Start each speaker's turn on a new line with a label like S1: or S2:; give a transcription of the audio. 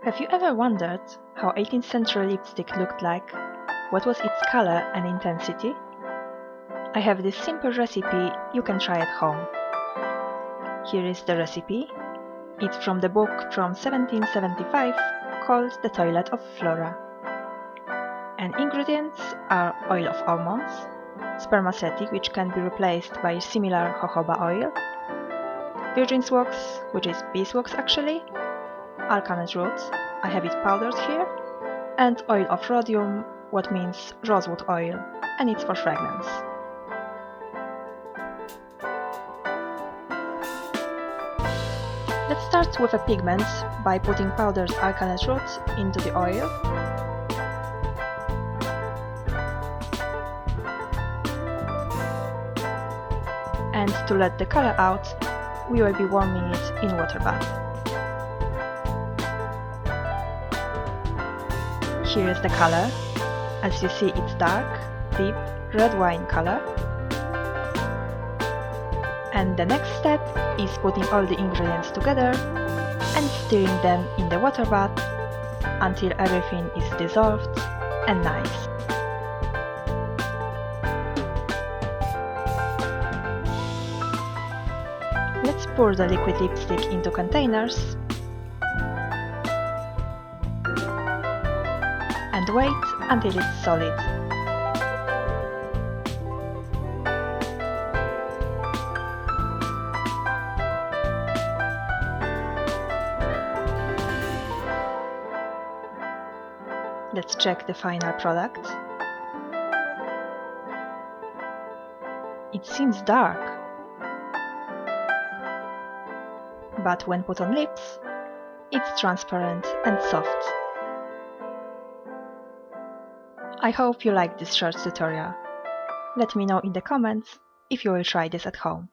S1: Have you ever wondered how 18th century lipstick looked like? What was its color and intensity? I have this simple recipe you can try at home. Here is the recipe. It's from the book from 1775 called A Toilet of Flora. And ingredients are oil of almonds, spermaceti, which can be replaced by similar jojoba oil, virgin's wax, which is beeswax actually, alkanet roots, I have it powdered here, and oil of rhodium, what means rosewood oil, and it's for fragrance. Let's start with a pigment by putting powdered alkanet roots into the oil. And to let the color out, we will be warming it in water bath. Here is the color. As you see, it's dark, deep, red wine color. And the next step is putting all the ingredients together and stirring them in the water bath until everything is dissolved and nice. Let's pour the liquid lipstick into containers and wait until it's solid. Let's check the final product. It seems dark, but when put on lips, it's transparent and soft. I hope you liked this short tutorial. Let me know in the comments if you will try this at home.